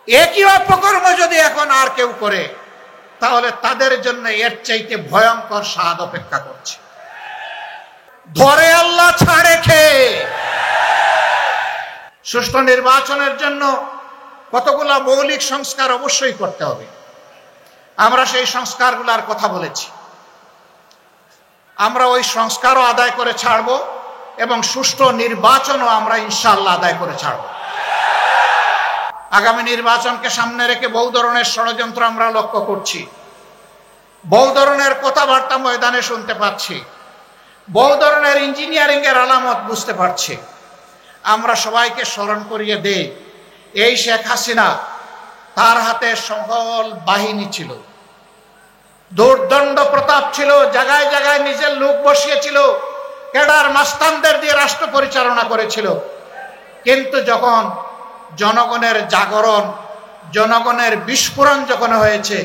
একই অপকর্ম যদি এখন আর কেউ করে, তাহলে তাদের জন্য এর চাইতে ভয়ঙ্কর স্বাদ অপেক্ষা করছে। ধরে আল্লাহ ছাড়ে খেয়ে। সুষ্ঠু নির্বাচনের জন্য কতগুলা মৌলিক সংস্কার অবশ্যই করতে হবে। আমরা সেই সংস্কারগুলোর কথা বলেছি। আমরা ওই সংস্কারও আদায় করে ছাড়ব এবং সুষ্ঠু নির্বাচনও আমরা ইনশাআল্লাহ আদায় করে ছাড়ব। আগামী নির্বাচনকে সামনে রেখে বহু ধরনের ষড়যন্ত্র আমরা লক্ষ্য করছি, বহু ধরনের কথাবার্তা ময়দানে শুনতে পাচ্ছি, বহু ধরনের ইঞ্জিনিয়ারিং এর আলামত বুঝতে পারছি। আমরা সবাইকে স্মরণ করিয়ে দেই, এই শেখ হাসিনা, তার হাতে সকল বাহিনী ছিল, দুর্দণ্ড প্রতাপ ছিল, জায়গায় জায়গায় নিজের লোক বসিয়েছিল, ক্যাডার মাস্তানদের দিয়ে রাষ্ট্র পরিচালনা করেছিল। কিন্তু যখন জনগণের জাগরণ, জনগণের বিস্ফোরণ যখন হয়েছে,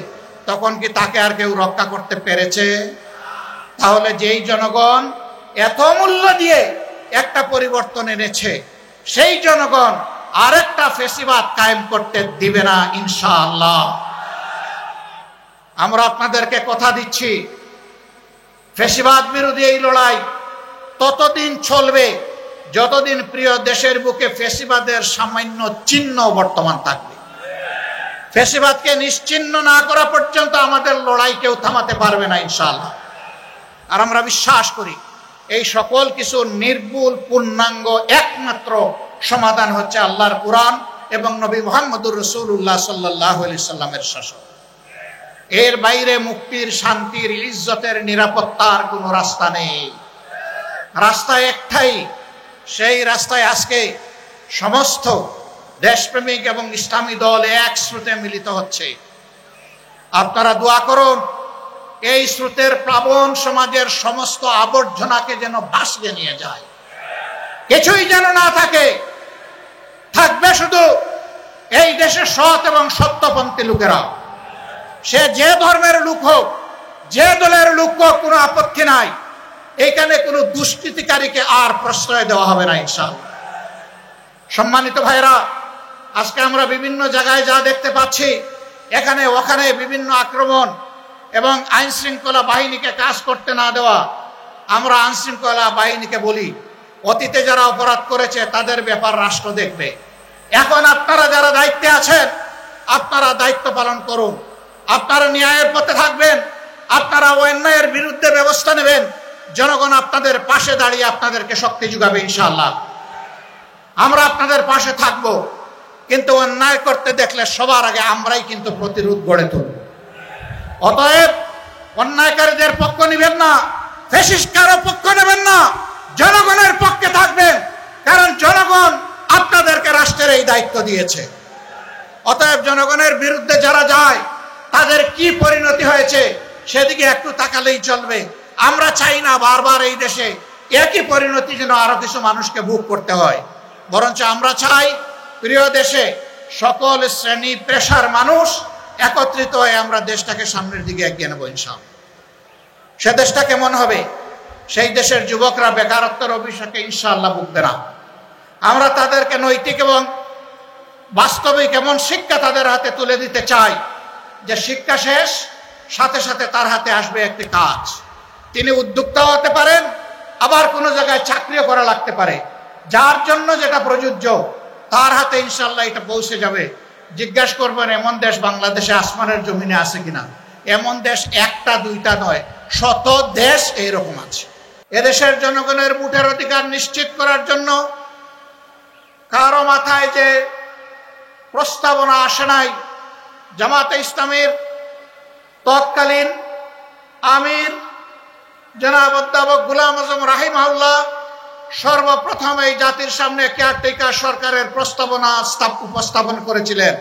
তখন কি তাকে আর কেউ রক্ষা করতে পেরেছে? তাহলে যেই জনগণ এত মূল্য দিয়ে একটা পরিবর্তন এনেছে, সেই জনগণ আরেকটা ফেসিবাদ কায়েম করতে দিবে না ইনশাআল্লাহ। আমরা আপনাদেরকে কথা দিচ্ছি, ফেসিবাদ বিরোধী এই লড়াই ততদিন চলবে যতদিন প্রিয় দেশের বুকে ফেসিবাদের সামান্য চিহ্ন বর্তমান থাকবে। ফেসিবাদকে নিশ্চিহ্ন না করা পর্যন্ত আমাদের লড়াই কেউ থামাতে পারবে না ইনশাআল্লাহ। আর আমরা বিশ্বাস করি এই সকল কিছু নির্ভুল পূর্ণাঙ্গ একমাত্র সমাধান হচ্ছে আল্লাহর কুরআন এবং নবী মুহাম্মদুর রাসূলুল্লাহ সাল্লাল্লাহু আলাইহি সাল্লামের শাসন। এর বাইরে মুক্তির, শান্তির, ইজ্জতের, নিরাপত্তার কোনো রাস্তা নেই। রাস্তা একটাই, সেই রাস্তায় আজকে সমস্ত দেশপ্রেমিক এবং ইসলামী দল এক স্রোতে মিলিত হচ্ছে। আপনারা দোয়া করুন এই স্রোতের প্লাবন সমাজের সমস্ত আবর্জনাকে যেন ভাসিয়ে নিয়ে যায়, কিছুই যেন না থাকে। থাকবে শুধু এই দেশের সৎ এবং সত্যপন্থী লোকেরা। সে যে ধর্মের লোক হোক, যে দলের লোক হোক, কোনো আপত্তি নাই। এখানে কোনো দুষ্কৃতিকারীকে আর প্রশ্রয় দেওয়া হবে না ইনশাআল্লাহ। সম্মানিত ভাইরা, আজকে আমরা বিভিন্ন জায়গায় যা দেখতে পাচ্ছি, এখানে ওখানে বিভিন্ন আক্রমণ এবং আইন শৃঙ্খলা বাহিনীকে কাজ করতে না দেওয়া। আমরা আইন শৃঙ্খলা বাহিনীকে বলি, অতীতে যারা অপরাধ করেছে তাদের ব্যাপার রাষ্ট্র দেখবে। এখন আপনারা যারা দায়িত্বে আছেন, আপনারা দায়িত্ব পালন করুন। আপনারা ন্যায়ের পথে থাকবেন, আপনারা অন্যায়ের বিরুদ্ধে ব্যবস্থা নেবেন। জনগণ আপনাদের পাশে দাঁড়িয়ে আপনাদেরকে শক্তি যোগাবে ইনশাআল্লাহ। আমরা আপনাদের পাশে থাকব, কিন্তু অন্যায় করতে দেখলে সবার আগে আমরাই কিন্তু প্রতিরোধ গড়ে তুলব। অতএব অন্যায়কারীদের পক্ষ নেবেন না, ফ্যাসিস্ট কারো পক্ষ নেবেন না, জনগণের পক্ষে থাকবেন, কারণ জনগণ আপনাদেরকে রাষ্ট্রের এই দায়িত্ব দিয়েছে। অতএব জনগণের বিরুদ্ধে যারা যায় তাদের কি পরিণতি হয়েছে সেদিকে একটু তাকালেই চলবে। আমরা চাই না বারবার এই দেশে একই পরিণতি যেন আরো কিছু মানুষকে ভোগ করতে হয়, বরঞ্চ আমরা চাই প্রিয় দেশে সকল শ্রেণী পেশার মানুষ একত্রিত হয়ে আমরা দেশটাকে সামনের দিকে এগিয়ে নেব ইনশাআল্লাহ। সে দেশটা কেমন হবে? সেই দেশের যুবকরা বেকারত্বের অভিশাপে ইনশাআল্লাহ ভুগবে না। আমরা তাদেরকে নৈতিক এবং বাস্তবিক এমন শিক্ষা তাদের হাতে তুলে দিতে চাই যে শিক্ষা শেষ, সাথে সাথে তার হাতে আসবে একটি কাজ। তিনি উদ্যোক্তা হতে পারেন, আবার কোনো জায়গায় চাকরিও করা লাগতে পারে। যার জন্য যেটা প্রযোজ্য তার হাতে ইনশাআল্লাহ এটা পৌঁছে যাবে। জিজ্ঞাসা করবেন এমন দেশ বাংলাদেশে আসমানের জমিনে আছে কিনা? এমন দেশ একটা দুইটা নয়, শত দেশ এইরকম আছে। এদেশের জনগণের ভোটের অধিকার নিশ্চিত করার জন্য কারো মাথায় যে প্রস্তাবনা আসে নাই, জামাতে ইসলামীর তৎকালীন আমির জনাব অধ্যাপক গোলাম আজম রাহিমাহুল্লাহ সর্বপ্রথম এই জাতির সামনে কেয়ারটেকার সরকারের প্রস্তাবনা উপস্থাপন করেছিলেন,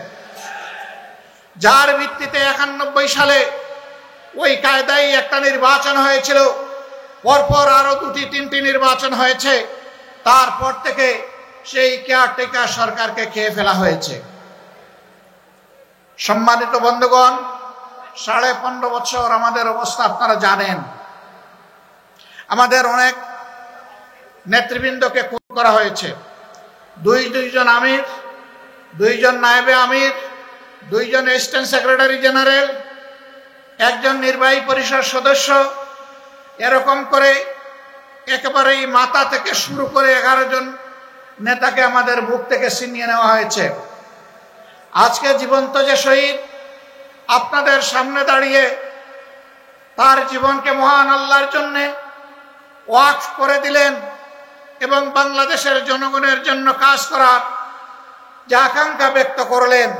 যার ভিত্তিতে 91 সালে ওই কায়দায় একটা নির্বাচন হয়েছিল। পরপর আরো 2-3টি নির্বাচন হয়েছে। তারপর থেকে সেই কেয়ারটেকার সরকারকে খেয়ে ফেলা হয়েছে। সম্মানিত বন্ধুগণ, 15.5 বছর আমাদের অবস্থা আপনারা জানেন। আমাদের অনেক নেতৃবৃন্দকে খুন করা হয়েছে। দুইজন আমির, 2জন নায়েবে আমির, দুইজন অ্যাসিস্ট্যান্ট সেক্রেটারি জেনারেল, একজন নির্বাহী পরিষদ সদস্য, এরকম করে একেবারেই মাথা থেকে শুরু করে 11 জন নেতাকে আমাদের বুক থেকে ছিনিয়ে নেওয়া হয়েছে। আজকে জীবন্ত যে শহীদ আপনাদের সামনে দাঁড়িয়ে তার জীবনকে মহান আল্লাহর জন্য ওয়াকফ করে দিলেন এবং বাংলাদেশের জনগণের জন্য কাজ করার যে আকাঙ্ক্ষা ব্যক্ত করলেন,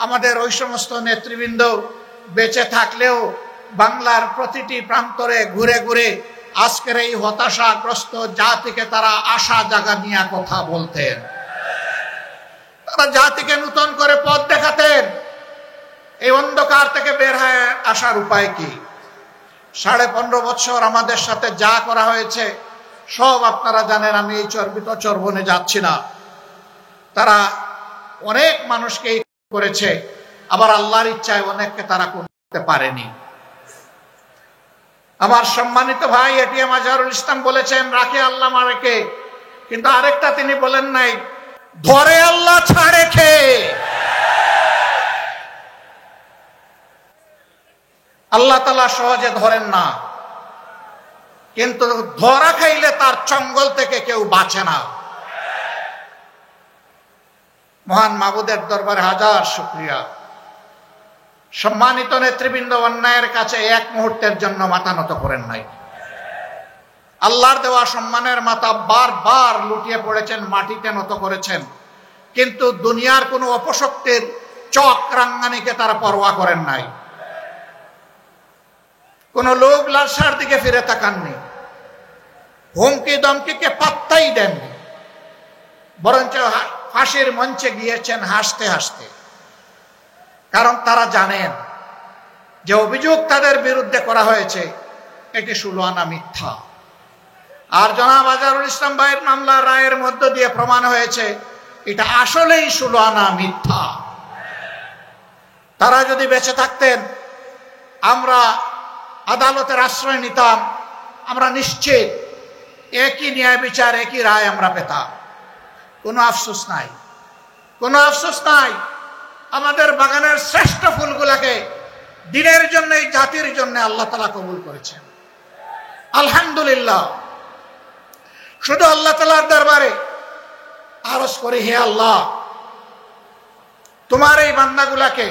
আমাদের ওই সমস্ত নেতৃবৃন্দ বেঁচে থাকলেও বাংলার প্রতিটি প্রান্তরে ঘুরে ঘুরে আজকের এই হতাশাগ্রস্ত জাতিকে তারা আশা জাগা নিয়ে কথা বলতেন। তারা জাতিকে নতুন করে পথ দেখাতেন। এই অন্ধকার থেকে বের হয়ে আসার উপায় কি? 15.5 বছর আমাদের সাথে যা করা হয়েছে সব আপনারা জানেন। আমি এই চর্বিত চর্বনে যাচ্ছি না। তারা অনেক মানুষকে করেছে, আবার আল্লাহর ইচ্ছায় অনেককে তারা করতে পারেনি। আমার সম্মানিত ভাই এটিএম আজহারুল ইসলাম বলেছেন, রাখে আল্লাহ মারেকে, কিন্তু আরেকটা তিনি বলেন নাই, ধরে আল্লাহ ছাড়ে খে। আল্লাহ তাআলা সহজে ধরেন না, কিন্তু ধরা খাইলে তার চঙ্গল থেকে কেউ বাঁচে না। মহান মাবুদের দরবারে হাজার শুকরিয়া। সম্মানিত নেতৃবৃন্দ অন্যায়ের কাছে এক মুহূর্তের জন্য মাথা নত করেন নাই। আল্লাহর দেওয়া সম্মানের মাথা বারবার লুটিয়ে পড়েছেন, মাটিতে নত করেছেন, কিন্তু দুনিয়ার কোনো অপশক্তির চক্রাঙ্গানিকে তারা পরোয়া করেন নাই। কোন লোভ লালসার দিকে ফিরে তাকাননি, হুমকি দমকিকে পাত্তাই দেননি, বরঞ্চ ফাঁসির মঞ্চে গিয়েছেন হাসতে হাসতে। কারণ তারা জানেন যে অভিযোগ তাদের বিরুদ্ধে করা হয়েছে এটি 16 আনা মিথ্যা। আর জনাব আজহারুল ইসলাম ভাইয়ের মামলা রায়ের মধ্য দিয়ে প্রমাণ হয়েছে এটা আসলেই 16 আনা মিথ্যা। তারা যদি বেঁচে থাকতেন, আমরা আদালতের আশ্রয় নিতাম, আমরা নিশ্চিত একই ন্যায় বিচার, একই রায় আমরা পেতাম। কোনো আফসোস নাই, কোনো আফসোস নাই। আমাদের বাগানের শ্রেষ্ঠ ফুলগুলাকে দিনের জন্য, এই জাতির জন্য আল্লাহ তাআলা কবুল করেছেন, আলহামদুলিল্লাহ। শুধু আল্লাহ তাআলার দরবারে আরজ করি, হে আল্লাহ, তোমার এই বান্দাগুলাকে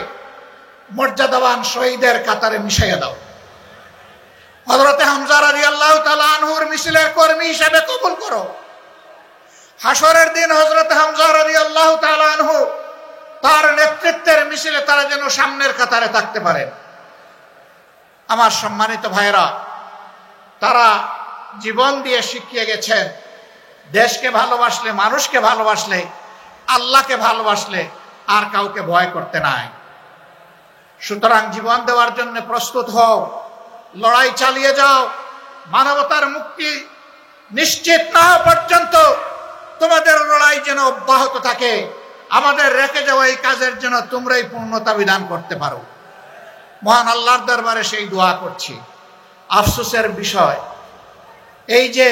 মর্যাদাবান শহীদের কাতারে মিশিয়ে দাও। হযরতে হামজা রাদিয়াল্লাহু তাআলা আনহুর মিছিলের কর্মী হিসেবে কবুল করো। হাসরের দিন হযরতে হামজা রাদিয়াল্লাহু তাআলা আনহু তার নেতৃত্বের মিছিলে তারা যেন সামনের কাতারে থাকতে পারেন। আমার সম্মানিত ভাইরা, তারা জীবন দিয়ে শিখিয়ে গেছেন, দেশকে ভালোবাসলে, মানুষকে ভালোবাসলে, আল্লাহকে ভালোবাসলে আর কাউকে ভয় করতে নাই। সুতরাং জীবন দেওয়ার জন্য প্রস্তুত হও, লড়াই চালিয়ে যাও। মানবতার মুক্তি নিশ্চিত না হওয়া পর্যন্ত তোমাদের লড়াই যেন অব্যাহত থাকে। আমাদের রেখে যাওয়া এই কাজের জন্য তোমরাই পূর্ণতা বিধান করতে পারো। মহান আল্লাহর দরবারে সেই দোয়া করছি। আফসোসের বিষয় এই যে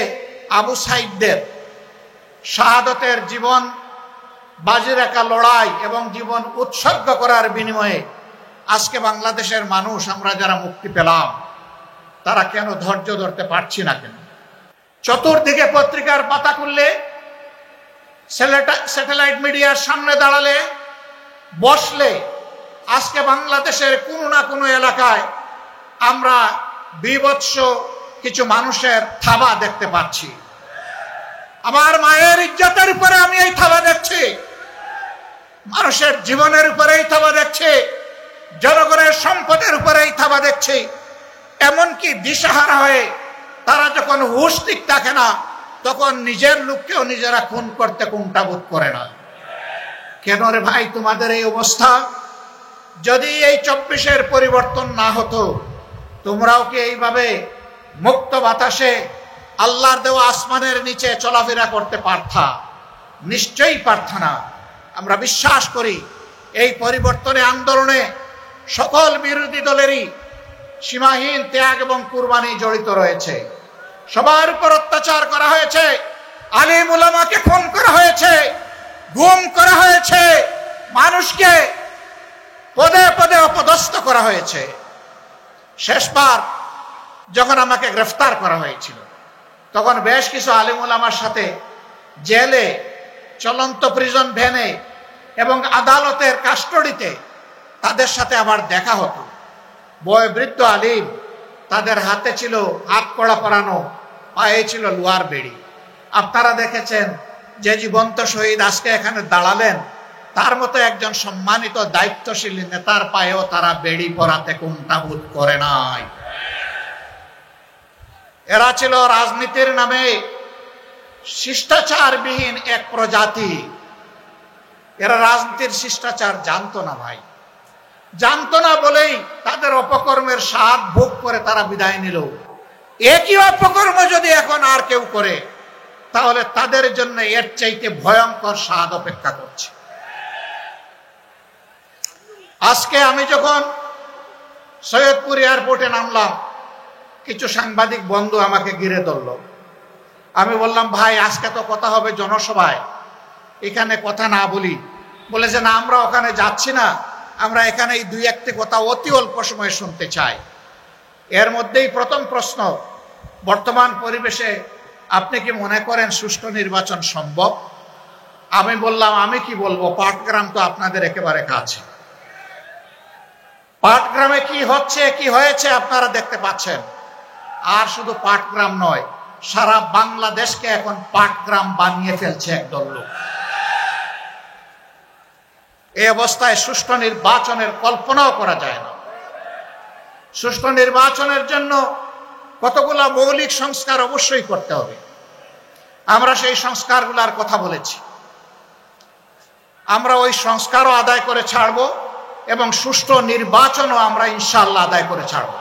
আবু সাইদদের শাহাদতের জীবন বাজি রাখা লড়াই এবং জীবন উৎসর্গ করার বিনিময়ে আজকে বাংলাদেশের মানুষ, আমরা যারা মুক্তি পেলাম, তারা কেন ধৈর্য ধরতে পারছি না কেন? চতুর্দিকে পত্রিকার পাতা খুললে, স্যাটেলাইট মিডিয়ার সামনে দাঁড়ালে, বসলে, আজকে বাংলাদেশের কোনো না কোনো এলাকায় আমরা বিভৎস কিছু মানুষের থাবা দেখতে পাচ্ছি। আমার মায়ের ইজ্জতের উপরে আমি এই থাবা দেখছি, মানুষের জীবনের উপরে এই থাবা দেখছি, জনগণের সম্পদের উপরে এই থাবা দেখছি। এমনকি দিশাহারা হয়ে তারা যখন হুঁশ ঠিক থাকে না, তখন নিজের লোককেও নিজেরা খুন করতে কুণ্ঠাবোধ করে না। কেন রে ভাই তোমাদের এই অবস্থা? যদি এই 24-এর পরিবর্তন না হতো, তোমরাও কি এইভাবে মুক্ত বাতাসে আল্লাহর দেওয়া আসমানের নিচে চলাফেরা করতে পারতা? নিশ্চয়ই পারতা না। আমরা বিশ্বাস করি এই পরিবর্তনে, আন্দোলনে সকল বিরোধী দলেরই সীমাহীন ত্যাগ এবং কুরবানি জড়িত রয়েছে। সবার উপর অত্যাচার করা হয়েছে, আলিম উলামাকে খুন করা হয়েছে, গুম করা হয়েছে, মানুষকে পদে পদে অপদস্থ করা হয়েছে। শেষবার যখন আমাকে গ্রেফতার করা হয়েছিল, তখন বেশ কিছু আলিম উলামার সাথে জেলে, চলন্ত প্রিজন ভ্যানে এবং আদালতের কাস্টডিতে তাদের সাথে আবার দেখা হতো। বয়োবৃদ্ধ আলিম, তাদের হাতে ছিল হাত কড়া পরানো, পায়ে ছিল লোহার বেড়ি। আপনারা দেখেছেন যে জীবন্ত শহীদ আজকে এখানে দাঁড়ালেন, তার মতো একজন সম্মানিত দায়িত্বশীল নেতার পায়েও তারা বেড়ি পরাতে কুণ্ঠাবোধ করে নাই। এরা ছিল রাজনীতির নামে শিষ্টাচারবিহীন এক প্রজাতি। এরা রাজনীতির শিষ্টাচার জানতো না ভাই, জানতো না বলেই তাদের অপকর্মের স্বাদ ভোগ করে তারা বিদায় নিল। একই অপকর্ম যদি এখন আর কেউ করে, তাহলে তাদের জন্য এর চাইতে ভয়ঙ্কর স্বাদ অপেক্ষা করছে। আজকে আমি যখন সৈয়দপুর এয়ারপোর্টে নামলাম, কিছু সাংবাদিক বন্ধু আমাকে ঘিরে ধরল। আমি বললাম, ভাই আজকে তো কথা হবে জনসভায়, এখানে কথা না বলি। বলে যে না, আমরা ওখানে যাচ্ছি না, আমরা এখানে এই দুই একটি কথা অতি অল্প সময় শুনতে চাই। এর মধ্যেই প্রথম প্রশ্ন, বর্তমান পরিবেশে আপনি কি মনে করেন সুষ্ঠু নির্বাচন সম্ভব? আমি বললাম, আমি কি বলবো, পাটগ্রাম তো আপনাদের একেবারে কাছে। পাটগ্রামে কি হচ্ছে, কি হয়েছে আপনারা দেখতে পাচ্ছেন। আর শুধু পাটগ্রাম নয়, সারা বাংলাদেশকে এখন পাটগ্রাম বানিয়ে ফেলছে একদল লোক। এই অবস্থায় সুষ্ঠু নির্বাচনের কল্পনাও করা যায় না। সুষ্ঠু নির্বাচনের জন্য কতগুলো মৌলিক সংস্কার অবশ্যই করতে হবে। আমরা সেই সংস্কারগুলোর কথা বলেছি। আমরা ওই সংস্কারও আদায় করে ছাড়ব এবং সুষ্ঠু নির্বাচনও আমরা ইনশাআল্লাহ আদায় করে ছাড়ব।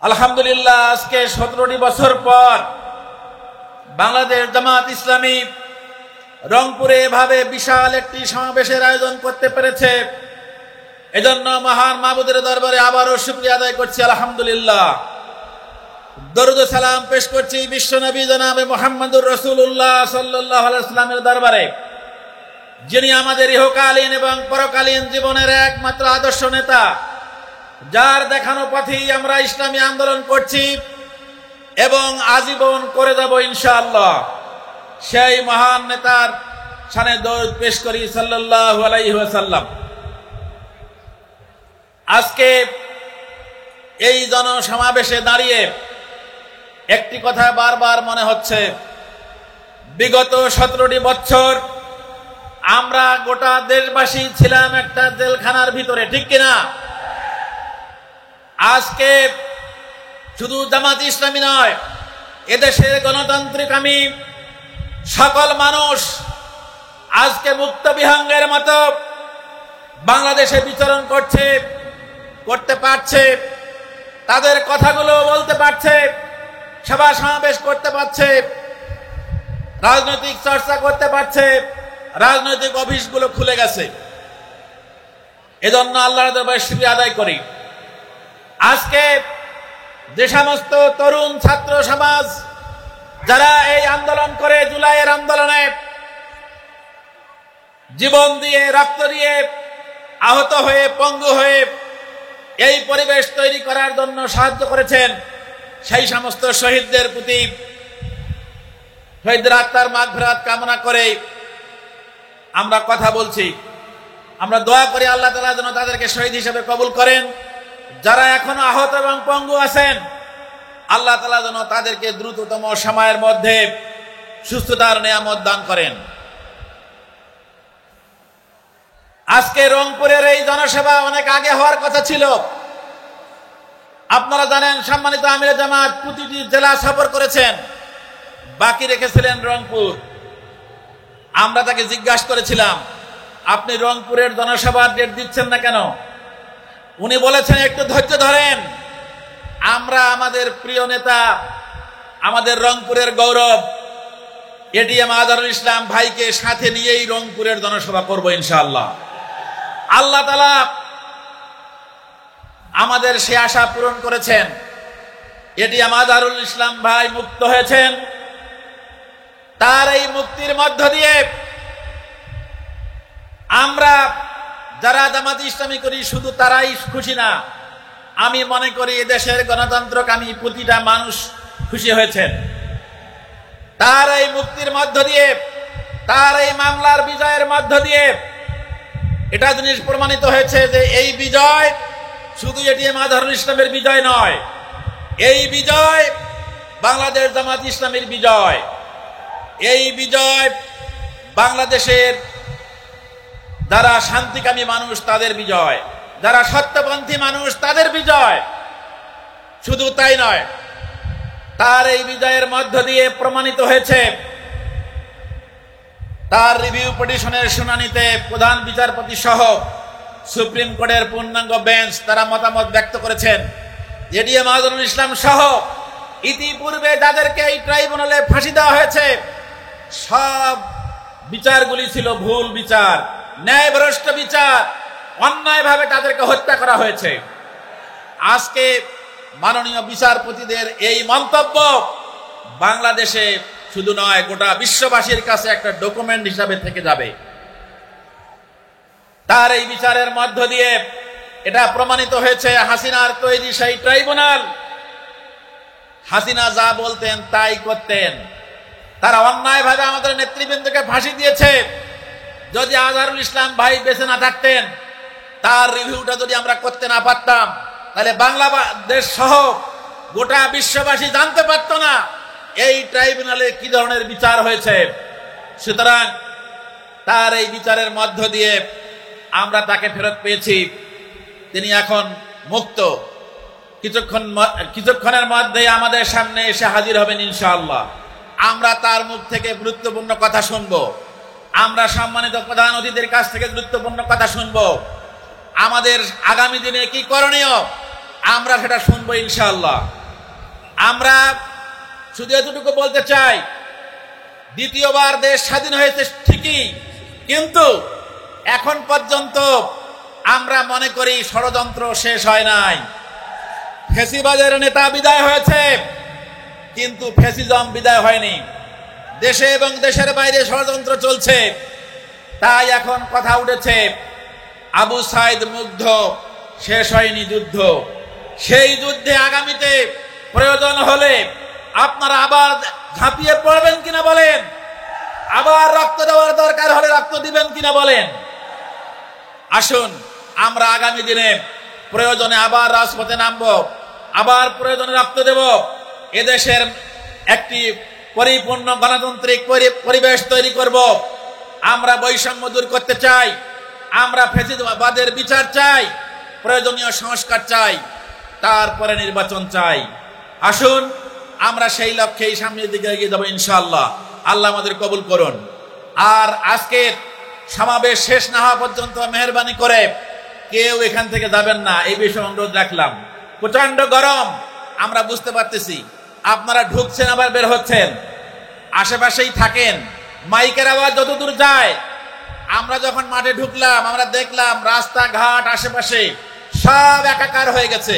আলহামদুলিল্লাহ, আজকে 17টি বছর পর বাংলাদেশ জামাত ইসলামী রংপুরে এভাবে বিশাল একটি সমাবেশের আয়োজন করতে পেরেছে। এজন্য মহান মাবুদের দরবারে আবারও শুকরিয়া আদায় করছি, আলহামদুলিল্লাহ। দরুদ ও সালাম পেশ করছি বিশ্বনবী জনাবে মুহাম্মদুর রাসূলুল্লাহ সাল্লাল্লাহু আলাইহি ওয়াসাল্লামের দরবারে, যিনি আমাদের ইহকালীন এবং পরকালীন জীবনের একমাত্র আদর্শ নেতা, যার দেখানো পথেই আমরা ইসলামী আন্দোলন করছি এবং আজীবন করে যাব ইনশাআল্লাহ। সেই মহান নেতার শানে দরুদ পেশ করি সাল্লাল্লাহু আলাইহি ওয়াসাল্লাম। আজকে এই জনসমাবেশে দাঁড়িয়ে একটি কথা বারবার মনে হচ্ছে, বিগত 17টি বছর আমরা গোটা দেশবাসী ছিলাম একটা জেলখানার ভিতরে, ঠিক কিনা? আজকে শুধু জামাত ইসলামী নয়, এদেশের গণতান্ত্রিক আমি সকল মানুষ আজকে মুক্ত বিহঙ্গের মতো বাংলাদেশে বিচরণ করতে পারছে, তাদের কথাগুলো বলতে পারছে, সভা সমাবেশ করতে পারছে, রাজনৈতিক চর্চা করতে পারছে, রাজনৈতিক অফিসগুলো খুলে গেছে। এজন্য আল্লাহর দরবারে শুকরিয়া আদায় করি। আজকে যে সমস্ত তরুণ ছাত্র সমাজ যারা এই আন্দোলন করে, জুলাইয়ের আন্দোলনে জীবন দিয়ে, রক্ত দিয়ে, আহত হয়ে, পঙ্গু হয়ে এই পরিবেশ তৈরি করার জন্য সাহায্য করেছেন, সেই সমস্ত শহীদদের প্রতি শহীদদের আত্মার মাগফিরাত কামনা করে আমরা কথা বলছি। আমরা দোয়া করি আল্লাহ তাআলা যেন তাদেরকে শহীদ হিসেবে কবুল করেন। যারা এখনো আহত এবং পঙ্গু আছেন, আল্লাহ তাআলা যেন তাদেরকে দ্রুততম সময়ের মধ্যে সুস্থতার নিয়ামত দান করেন। আজকে রংপুরের এই জনসভা অনেক আগে হওয়ার কথা ছিল। আপনারা জানেন, সম্মানিত আমিরে জামাত প্রতিটি জেলা সফর করেছেন, বাকি রেখেছিলেন রংপুর। আমরা তাকে জিজ্ঞাসা করেছিলাম, আপনি রংপুরের জনসভার ডেট দিচ্ছেন না কেন? উনি বলেছেন, একটু ধৈর্য ধরেন, আমরা আমাদের প্রিয় নেতা, আমাদের রংপুরের গৌরব এটিএম আজহারুল ইসলাম ভাইকে সাথে নিয়েই রংপুরের জনসভা করব ইনশাআল্লাহ। আল্লাহ তাআলা আমাদের সে আশা পূরণ করেছেন। এটিএম আজহারুল ইসলাম ভাই মুক্ত হয়েছেন। তার এই মুক্তির মধ্য দিয়ে আমরা যারা জামাত ইসলামী করি শুধু তারাই খুশি না, আমি মনে করি এদেশের গণতন্ত্রকামী প্রতিটা মানুষ খুশি হয়েছেন। তার এই মুক্তির মধ্য দিয়ে, তার এই মামলার বিজয়ের মধ্য দিয়ে এটা জিনিস প্রমাণিত হয়েছে যে এই বিজয় শুধু এটিএম আজহারুল ইসলামের বিজয় নয়, এই বিজয় বাংলাদেশ জামাত ইসলামীর বিজয়। এই বিজয় বাংলাদেশের যারা শান্তিকামী মানুষ তাদের বিজয়, যারা সত্যপন্থী মানুষ তাদের বিজয়। শুধু তাই নয়, তার এই বিজয়ের মধ্য দিয়ে প্রমাণিত হয়েছে, তার রিভিউ পিটিশনের শুনানিতে প্রধান বিচারপতি সহ সুপ্রিম কোর্টের পূর্ণাঙ্গ বেঞ্চ তারা মতামত ব্যক্ত করেছেন এটিএম আজহারুল ইসলাম সহ ইতিপূর্বে যাদেরকে এই ট্রাইব্যুনালে ফাঁসি দেওয়া হয়েছে সব বিচারগুলি ছিল ভুল বিচার, ন্যায়ভ্রষ্ট বিচার, অন্যায়ভাবে তাদেরকে হত্যা করা হয়েছে। আজকে মাননীয় বিচারপতিদের এই মন্তব্য বাংলাদেশে শুধু নয় গোটা বিশ্ববাসীর কাছে একটা ডকুমেন্ট হিসাবে থেকে যাবে। তার এই বিচারের মধ্য দিয়ে এটা প্রমাণিত হয়েছে হাসিনার তৈরি সেই ট্রাইব্যুনাল, হাসিনা যা বলতেন তাই করতেন। তারা অন্যায়ভাবে আমাদের নেতৃবৃন্দকে ফাঁসি দিয়েছে। যদি আজহারুল ইসলাম ভাই বেঁচে না থাকতেন, তার রিভিউটা যদি আমরা করতে না পারতাম, তাহলে বাংলাদেশ সহ গোটা বিশ্ববাসী জানতে পারত না এই ট্রাইব্যুনালে কি ধরনের বিচার হয়েছে। সুতরাং তার এই বিচারের মধ্য দিয়ে আমরা তাকে ফেরত পেয়েছি, তিনি এখন মুক্ত। কিছুক্ষণের মধ্যে আমাদের সামনে এসে হাজির হবেন ইনশাআল্লাহ। আমরা তার মুখ থেকে গুরুত্বপূর্ণ কথা শুনবো, আমরা সম্মানিত প্রধান অতিথির কাছ থেকে গুরুত্বপূর্ণ কথা শুনবো। আমাদের আগামী দিনে কি করণীয় আমরা সেটা শুনবো ইনশাআল্লাহ। আমরা শুধু এতটুকু বলতে চাই, দ্বিতীয়বার দেশ স্বাধীন হয়েছে ঠিকই, কিন্তু এখন পর্যন্ত আমরা মনে করি ষড়যন্ত্র শেষ হয় নাই। ফ্যাসিবাদের নেতা বিদায় হয়েছে, কিন্তু ফ্যাসিজম বিদায় হয়নি। দেশে এবং দেশের বাইরে ষড়যন্ত্র চলছে। তাই এখন কথা উঠেছে আবু সাইদ মুগ্ধ, শেষ হয়নি যুদ্ধ। সেই যুদ্ধে আগামীতে প্রয়োজন হলে আপনারা আবার ঝাঁপিয়ে পড়বেন কিনা বলেন? আবার রক্ত দেওয়ার দরকার হলে রক্ত দিবেন কিনা বলেন? আসুন আমরা আগামী দিনে প্রয়োজনে আবার রাজপথে নামবো, আবার প্রয়োজনে রক্ত দেব। এদেশের একটি পরিপূর্ণ গণতান্ত্রিক পরিবেশ তৈরি করব। আমরা বৈষম্য দূর করতে চাই, আমরা ফ্যাসিবাদের বিচার চাই, প্রয়োজনীয় সংস্কার চাই, তারপরে নির্বাচন চাই। আসুন আমরা সেই লক্ষ্যেই সামনের দিকে এগিয়ে যাবো ইনশাআল্লাহ। আল্লাহ আমাদের কবুল করুন। আর আজকের সমাবেশ শেষ না হওয়া পর্যন্ত মেহরবানি করে কেউ এখান থেকে যাবেন না, এই বিষয়ে অনুরোধ রাখলাম। প্রচন্ড গরম আমরা বুঝতে পারতেছি, আপনারা ঢুকছেন আবার বের হচ্ছেন, আশেপাশেই থাকেন। মাইকের আওয়াজ যতদূর যায়, আমরা যখন মাঠে ঢুকলাম আমরা দেখলাম রাস্তাঘাট আশেপাশে সব একাকার হয়ে গেছে,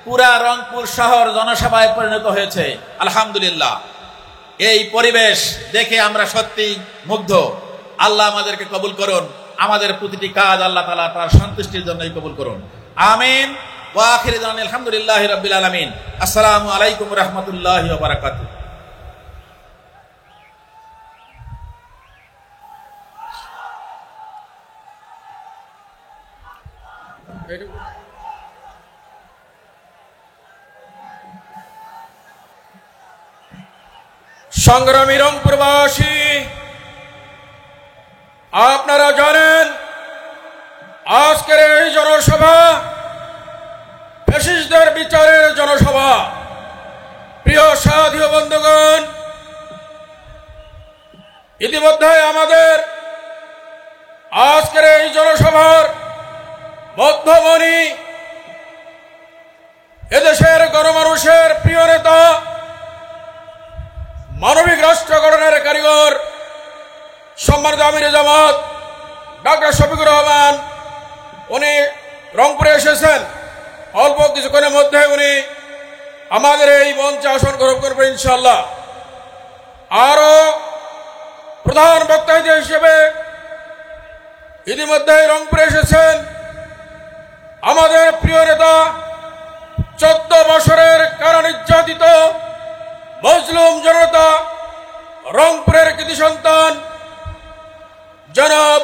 পুরা রংপুর শহর জনসভায় পরিণত হয়েছে। আলহামদুলিল্লাহ, এই পরিবেশ দেখে আমরা সত্যি মুগ্ধ। আল্লাহ আমাদেরকে কবুল করুন, আমাদের প্রতিটি কাজ আল্লাহ তাআলা তার সন্তুষ্টির জন্যই কবুল করুন। আমিন। ওয়া আখিরু দাওয়ানা আলহামদুলিল্লাহি রাব্বিল আলামিন। আসসালামু আলাইকুম ওয়া রাহমাতুল্লাহি ওয়া বারাকাতুহু। সংগ্রামী রংপুরবাসী, আপনারা জানেন আজকের এই জনসভা ফ্যাসিস্টদের বিচারের জনসভা। প্রিয় সাথী ও বন্ধুগণ, ইতিমধ্যে আমাদের আজকের এই জনসভার মধ্যমণি এদেশের গণমানুষের প্রিয় নেতা, মানবিক রাষ্ট্র গঠনের কারিগর, সম্মানিত আমিরে জামাত ডক্টর শফিকুর রহমান, উনি রংপুরে এসেছেন। অল্প কিছুক্ষণের মধ্যে উনি আমাদের এই মঞ্চে আসন গ্রহণ করবেন ইনশাআল্লাহ। আরো প্রধান বক্তা হিসেবে ইতিমধ্যে রংপুরে এসেছেন আমাদের প্রিয় নেতা, 14 বছরের কারা নির্যাতিত মজলুম জনতা, রংপুরের কৃতি সন্তান জনাব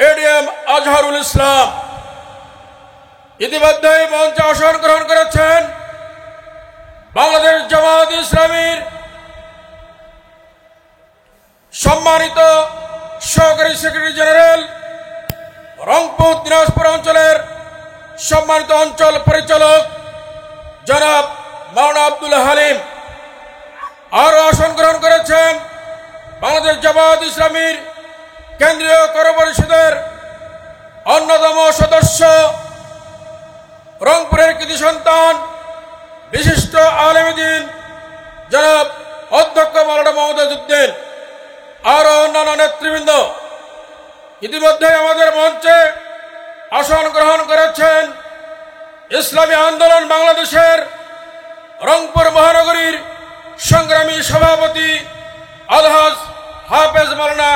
এডিএম আজহারুল ইসলাম। ইতিমধ্যে মঞ্চে আসন গ্রহণ করেছেন বাংলাদেশ জামাত ইসলামীর সম্মানিত সহকারী সেক্রেটারি জেনারেল, রংপুর দিনাজপুর অঞ্চলের সম্মানিত অঞ্চল পরিচালক জনাব মাওলানা আব্দুল হালিম। আরো আসন গ্রহণ করেছেন বাংলাদেশ জামাত ইসলামীর কেন্দ্রীয় কর্মপরিষদের অন্যতম সদস্য, রংপুরের কৃতি সন্তান, বিশিষ্ট আলেম দ্বীন জনাব অধ্যক্ষ মাওলানা মমতাজ উদ্দিন, আরো অন্যান্য নেতৃবৃন্দ। ইতিমধ্যে আমাদের মঞ্চে আসন গ্রহণ করেছেন ইসলামী আন্দোলন বাংলাদেশের রংপুর মহানগরীর সংগ্রামী সভাপতি আলহাজ হাফেজ মাওলানা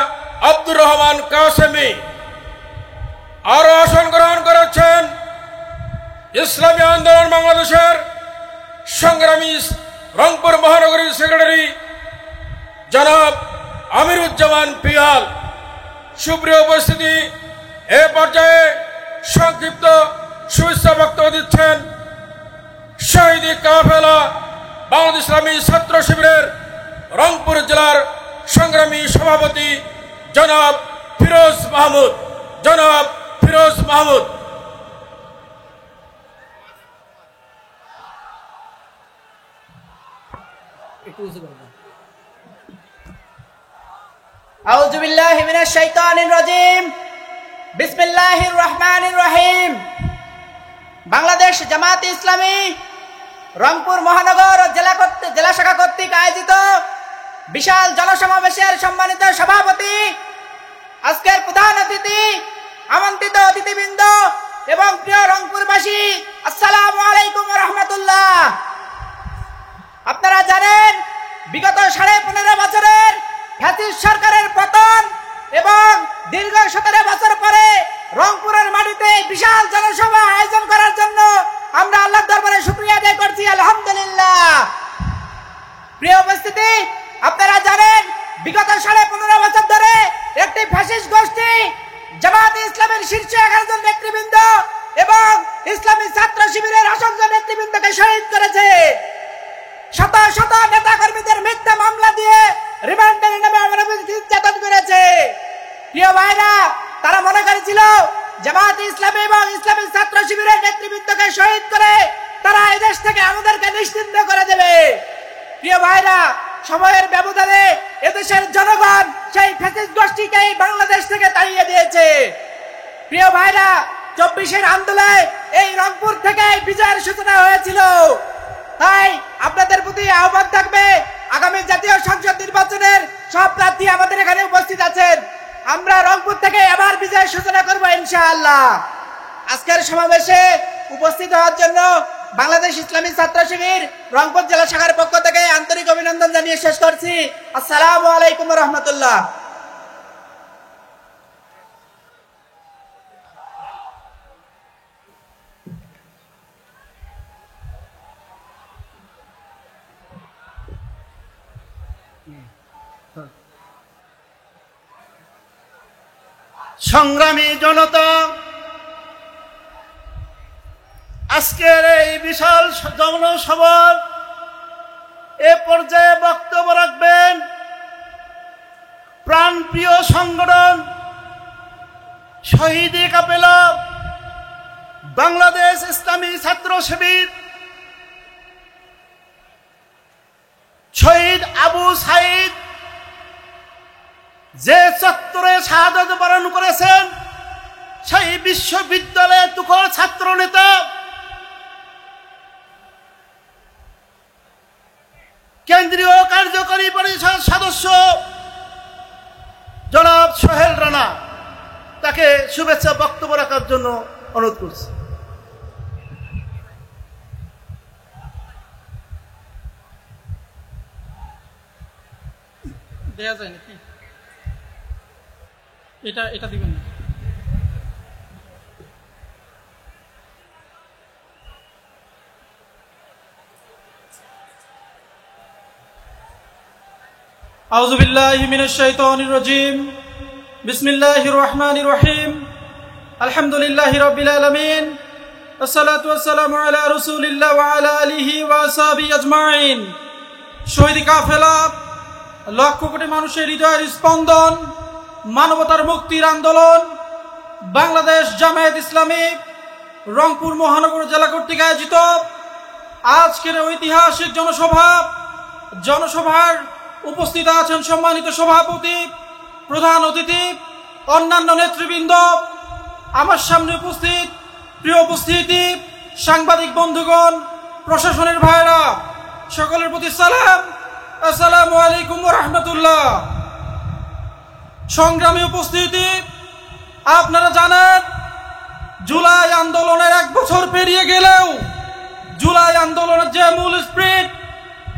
আব্দুর রহমান কাসেমি। আরো আসন গ্রহণ করেছেন ইসলামী আন্দোলন বাংলাদেশের সংগ্রামী রংপুর মহানগরীর সেক্রেটারি জনাব আমিরুজ্জামান পিয়াল। সুপ্রিয় উপস্থিতি, এ পর্যায়ে সংক্ষিপ্ত শুভেচ্ছা বক্তব্য দিচ্ছেন শহীদ কাফেলা বাংলাদেশ ইসলামী ছাত্র শিবিরের রংপুর জেলার সংগ্রামী সভাপতি জনাব ফিরোজ মাহমুদ। জনাব ফিরোজ মাহমুদ। আউযু বিল্লাহি মিনাশ শাইতানির রাজিম। বিসমিল্লাহির রহমানির রহিম। বাংলাদেশ জামাত ইসলামী রংপুর মহানগর ও জেলা শাখা কর্তৃক আয়োজিত বিশাল জনসমাবেশের সম্মানিত সভাপতি, আজকের প্রধান অতিথি, আমন্ত্রিত অতিথিবৃন্দ এবং প্রিয় রংপুরবাসী, আসসালামু আলাইকুম ওয়া রাহমাতুল্লাহ। আপনারা জানেন বিগত 15.5 বছরের ফ্যাসিস্ট সরকারের পতন এবং দীর্ঘ 17 বছর পরে রংপুরের মাটিতে বিশাল জনসভা আয়োজন করার জন্য আমরা আল্লাহর দরবারে শুকরিয়া আদায় করছি, আলহামদুলিল্লাহ। প্রিয় উপস্থিতি, আপনারা জানেন বিগত 15.5 বছর ধরে একটি ফ্যাসিস্ট গোষ্ঠী জামাত ইসলামের শীর্ষ 11 জন নেতৃবৃন্দ এবং ইসলামী ছাত্র শিবিরের অসংখ্য নেতৃবৃন্দকে শহীদ করেছে। শত শত নেতা কর্মীদের মিথ্যা মামলা দিয়ে রিমান্ডের নামে নির্যাতন করেছে। প্রিয় ভাইরা, তারা মনে করেছিল জামাত ইসলামী এবং ইসলামী ছাত্র শিবিরের নেতৃবৃন্দকে শহীদ করে তারা এদেশ থেকে আমাদেরকে নিশ্চিহ্ন করে দেবে। প্রিয় ভাইরা, সময়ের ব্যবধানে এদেশের জনগণ সেই ফ্যাসিস্ট গোষ্ঠীকে বাংলাদেশ থেকে তাড়িয়ে দিয়েছে। প্রিয় ভাইরা, 24-এর আন্দোলনে এই রংপুর থেকে বিজয়ের সূচনা হয়েছিল। তাই আপনাদের প্রতি আহ্বান থাকবে, আগামী জাতীয় সংসদ নির্বাচনের সব প্রার্থী আমাদের এখানে উপস্থিত আছেন। আমরা রংপুর থেকে এবার বিজয়ের সূচনা করব ইনশাআল্লাহ। আজকের সমাবেশে উপস্থিত হওয়ার জন্য বাংলাদেশ ইসলামী ছাত্র শিবির রংপুর জেলা শাখার পক্ষ থেকে আন্তরিক অভিনন্দন জানিয়ে শেষ করছি। আসসালামু আলাইকুম ওয়া রাহমাতুল্লাহ। সংগ্রামী জনতা, আজকের এই বিশাল জনসভার এ পর্যায়ে বক্তব্য রাখবেন প্রাণপ্রিয় সংগঠন শহীদ কাফেলা বাংলাদেশ ইসলামী ছাত্র শিবির শহীদ আবু সাইদ, যে চত্বরে শাহাদাত বরণ করেছেন সেই বিশ্ববিদ্যালয়ের তুখোর ছাত্র নেতা কেন্দ্রীয় কার্যকরী পরিষদ সদস্য জনাব সোহেল রানা, তাকে শুভেচ্ছা বক্তব্য রাখার জন্য অনুরোধ করছি। দেয়া যায় নাকি? এটা দিবেন না। আউযু বিল্লাহি মিনাশ শাইতানির রাজীম। বিসমিল্লাহির রহমানির রহিম। আলহামদুলিল্লাহি রাব্বিল আলামিন। আসসালাতু ওয়াসসালামু আলা রাসূলিল্লাহ ওয়া আলা আলিহি ওয়া আসহাবিহি আজমাইন। শহীদ কাফেলা, লক্ষ কোটি মানুষের হৃদয়ের স্পন্দন, মানবতার মুক্তির আন্দোলন, বাংলাদেশ জামায়াত ইসলামী রংপুর মহানগর জেলা কর্তৃক আয়োজিত আজকের ঐতিহাসিক জনসভার উপস্থিত আছেন সম্মানিত সভাপতি, প্রধান অতিথি, অন্যান্য নেতৃবৃন্দ, আমার সামনে উপস্থিত প্রিয় উপস্থিতি, সাংবাদিক বন্ধুগণ, প্রশাসনের ভাইরা, সকলের প্রতি সালাম। আসসালামু আলাইকুম ওয়া রাহমাতুল্লাহ। সংগ্রামী উপস্থিতি, আপনারা জানেন জুলাই আন্দোলনের 1 বছর পেরিয়ে গেলেও জুলাই আন্দোলনের যে মূল স্পিরিট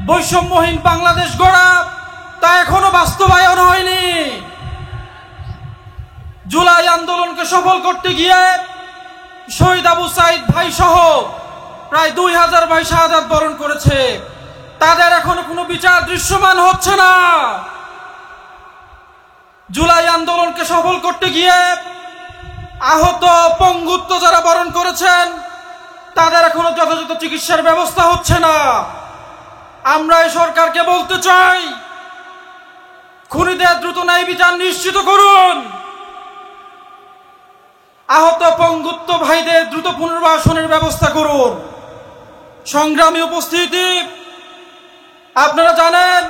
বৈষম্যহীন বাংলাদেশ গড়া, তা এখনো বাস্তবায়ন হয়নি। জুলাই আন্দোলনকে সফল করতে গিয়ে শহীদ আবু সাইদ ভাই সহ প্রায় 2000 ভাই শাহাদাত বরণ করেছে, তাদের এখনো কোনো বিচার দৃশ্যমান হচ্ছে না। জুলাই আন্দোলনকে সফল করতে গিয়ে আহত পঙ্গুত্ব যারা বরণ করেছেন, তাদের এখনো যথাযথ চিকিৎসার ব্যবস্থা হচ্ছে না। আমরা এই সরকারকে বলতে চাই, খুনিদের দ্রুত ন্যায় বিচার নিশ্চিত করুন, আহত পঙ্গুত্ব ভাইদের দ্রুত পুনর্বাসনের ব্যবস্থা করুন। সংগ্রামী উপস্থিতি, আপনারা জানেন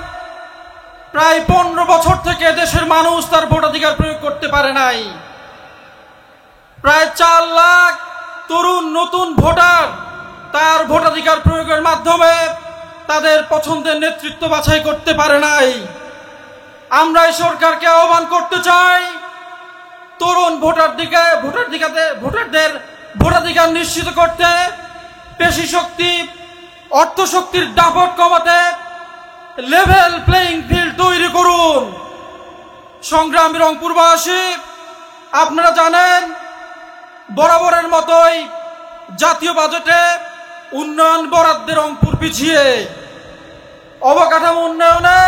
প্রায় 15 বছর থেকে দেশের মানুষ তার ভোটাধিকার প্রয়োগ করতে পারে নাই। প্রায় 4 লাখ তরুণ নতুন ভোটার তার ভোটাধিকার প্রয়োগের মাধ্যমে তাদের পছন্দের নেতৃত্ব বাছাই করতে পারে নাই। আমরা এই সরকারকে আহ্বান করতে চাই, তরুণ ভোটারদের ভোটাধিকার নিশ্চিত করতে, পেশি শক্তি অর্থ শক্তির দাপট কমাতে লেভেল প্লেইং ফিল্ড তৈরি করুন। সংগ্রামী রংপুরবাসী, আপনারা জানেন বরাবরের মতোই জাতীয় বাজেটে উন্নয়ন বরাদ্দে রংপুর পিছিয়ে, অবকাঠামো উন্নয়নে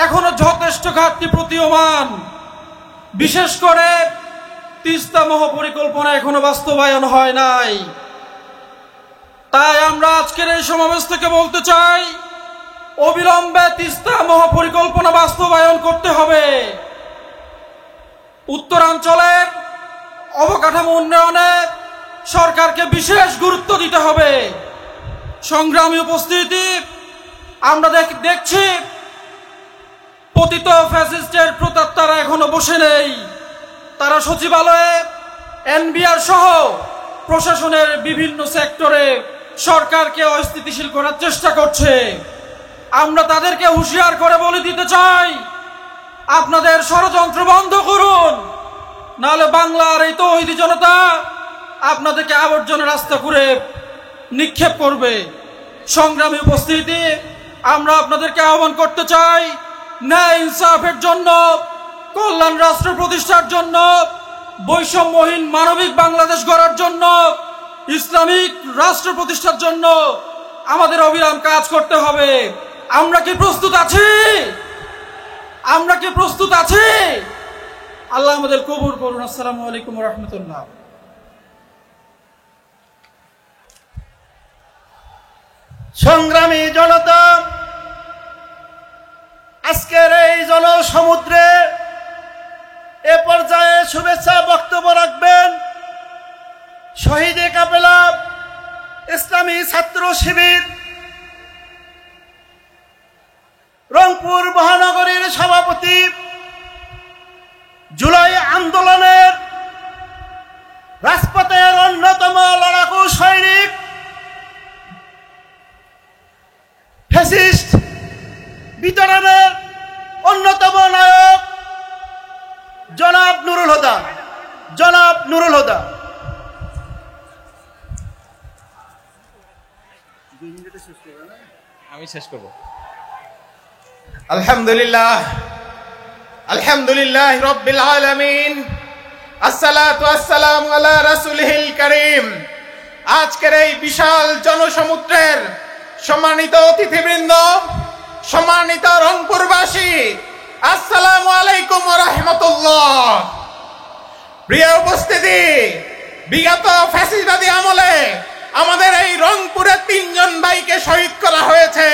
এখনো যথেষ্ট ঘাটতি প্রতীয়মান। বিশেষ করে তিস্তা মহাপরিকল্পনা এখনো বাস্তবায়ন হয় নাই। তাই আমরা আজকের এই সমাবেশ থেকে বলতে চাই, অবিলম্বে তিস্তা মহাপরিকল্পনা বাস্তবায়ন করতে হবে। উত্তরাঞ্চলের অবকাঠামো উন্নয়নে সরকারকে বিশেষ গুরুত্ব দিতে হবে। সংগ্রামী উপস্থিতি, আমরা দেখছি পতিত ফ্যাসিস্টের প্রতাত্তারা এখনো বসে নেই। তারা সচিবালয়ে, এনবিআর সহ প্রশাসনের বিভিন্ন সেক্টরে সরকারকে অস্থিতিশীল করার চেষ্টা করছে। আমরা তাদেরকে হুঁশিয়ার করে বলে দিতে চাই, আপনাদের ষড়যন্ত্র বন্ধ করুন, নাহলে বাংলার এই তৌহিদি জনতা আপনাদেরকে আবর্জনা রাস্তা করে নিক্ষেপ করবে। সংগ্রামী উপস্থিতি, আমরা আপনাদেরকে আহ্বান করতে চাই, ন্যায় ইনসাফের জন্য, কল্যাণ রাষ্ট্র প্রতিষ্ঠার জন্য, বৈষম্যহীন মানবিক বাংলাদেশ গড়ার জন্য, ইসলামিক রাষ্ট্র প্রতিষ্ঠার জন্য আমাদের অবিরাম কাজ করতে হবে। আমরা কি প্রস্তুত আছি? আমরা কি প্রস্তুত আছি? আল্লাহ আমাদের কবুল করুন। আসসালামু আলাইকুম ওয়া রাহমাতুল্লাহ। সংগ্রামী জনতা, আজকের এই জনসমুদ্রে এ পর্যায়ে শুভেচ্ছা বক্তব্য রাখবেন শহীদে কাফেলা ইসলামী ছাত্র শিবির রংপুর মহানগরীর সভাপতি, জুলাই আন্দোলনের রাজপথের অন্যতম লড়াকু সৈনিক, ফ্যাসিস্ট বিতরণের অন্যতম নায়ক জনাব নুরুল হুদা। আমি শেষ করব। আলহামদুলিল্লাহ রাব্বিল আলামিন, আসসালাতু আসসালামু আলা রাসূলিহিল কারীম। আজকের এই বিশাল জনসমুদ্রের সম্মানিত অতিথিবৃন্দ, সম্মানিত রংপুরবাসী, আসসালামু আলাইকুম ওয়া রাহমাতুল্লাহ। প্রিয় উপস্থিতি, বিগত ফ্যাসিবাদী আমলে আমাদের এই রংপুরে 3 জন ভাইকে শহীদ করা হয়েছে,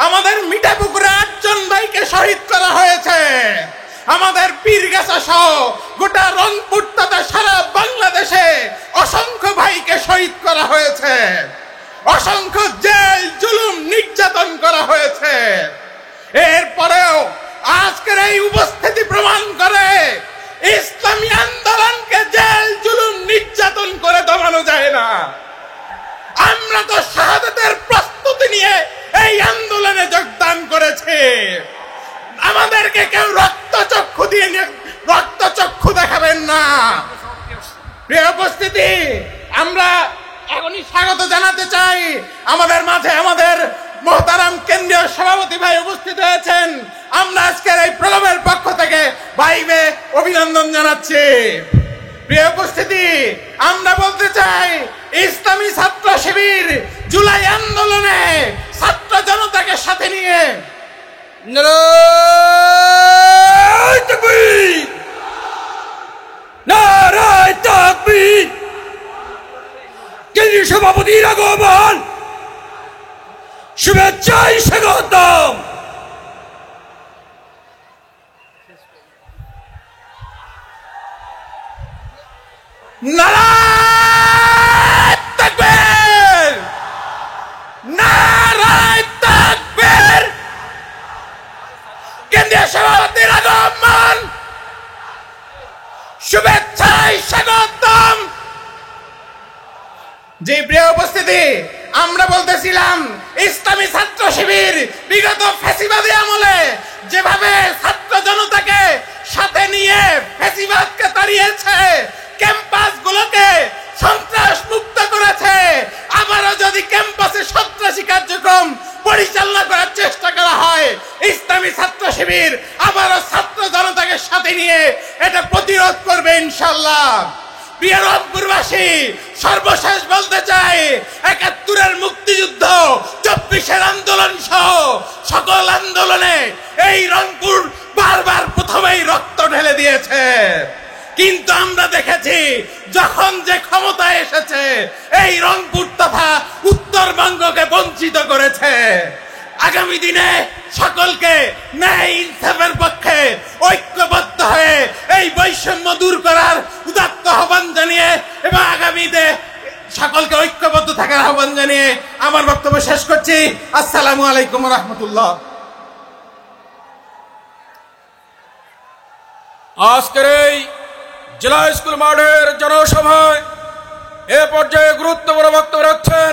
আমাদের মিঠাপুকুরে 8 জন ভাইকে শহীদ করা হয়েছে, আমাদের পীরগাছা সহ গোটা রংপুর তথা সারা বাংলাদেশে অসংখ্য ভাইকে শহীদ করা হয়েছে, অসংখ্য জেল জুলুম নির্যাতন করা হয়েছে। এরপরেও আজকের এই উপস্থিতি প্রমাণ করে ইসলামী আন্দোলনকে জেল জুলুম নির্যাতন করে দমানো যায় না। আমরা তো শাহাদাতের প্রস্তুতি নিয়ে এই আন্দোলনে যোগদান করেছি। আমাদেরকে কেউ রক্তচক্ষু দেখাবেন না। প্রিয় উপস্থিতি, আমরা এখনই স্বাগত জানাতে চাই আমাদের মাঝে আমাদের মোহতারাম কেন্দ্রীয় সভাপতি ভাই উপস্থিত হয়েছেন। আমরা আজকের এই প্রোগ্রামের পক্ষ থেকে ভাইকে অভিনন্দন জানাচ্ছি। প্রিয় উপস্থিতি, আমরা বলতে চাই ইসলামী ছাত্র শিবির জুলাই আন্দোলনে ছাত্র জনতাকে সাথে নিয়ে নারায়ে তাকবীর, নারায়ে তাকবীর। কেন্দ্রীয় সভাপতির আগমন, শুভেচ্ছায় স্বাগতম। নারায়ে তাকবীর, নারায়ে তাকবীর। কেন্দ্রীয় সভাপতির আগমন, শুভেচ্ছায় স্বাগতম। যে প্রিয় উপস্থিতি, আমরা বলতেছিলাম ইসলামী ছাত্র শিবির বিগত ফ্যাসিবাদী আমলে যেভাবে ছাত্র জনতাকে সাথে নিয়ে ফ্যাসিবাদকে তাড়িয়েছে, ক্যাম্পাসগুলোকে সন্ত্রাস মুক্ত করেছে, আবারও যদি ক্যাম্পাসে সন্ত্রাসী কার্যক্রম পরিচালনা করার চেষ্টা করা হয়, ইসলামী ছাত্র শিবির আবারও ছাত্র জনতাকে সাথে নিয়ে এটা প্রতিরোধ করবে ইনশাআল্লাহ। প্রিয় রংপুরবাসী, সর্বশেষ বলতে চাই ৭১-এর মুক্তিযুদ্ধ, ২৪-এর আন্দোলন সহ সকল আন্দোলনে এই রংপুর বারবার প্রথমেই রক্ত ঢেলে দিয়েছে। কিন্তু আমরা দেখেছি যখন যে ক্ষমতায় এসেছে এই রংপুর তথা উত্তরবঙ্গকে বঞ্চিত করেছে। আগামী দিনে সকলকে ন্যায় ইনসাফের পক্ষে ঐক্যবদ্ধ হয়ে এই বৈষম্য দূর করার উদাত্ত আহ্বান জানিয়ে এবং আগামীতে সকলকে ঐক্যবদ্ধ থাকার আহ্বান জানিয়ে আমার বক্তব্য শেষ করছি। আসসালামু আলাইকুম ওয়া রাহমাতুল্লাহ। আজকের এই জেলা স্কুল মাঠের জনসভায় এ পর্যায়ে গুরুত্বপূর্ণ বক্তব্য রাখছেন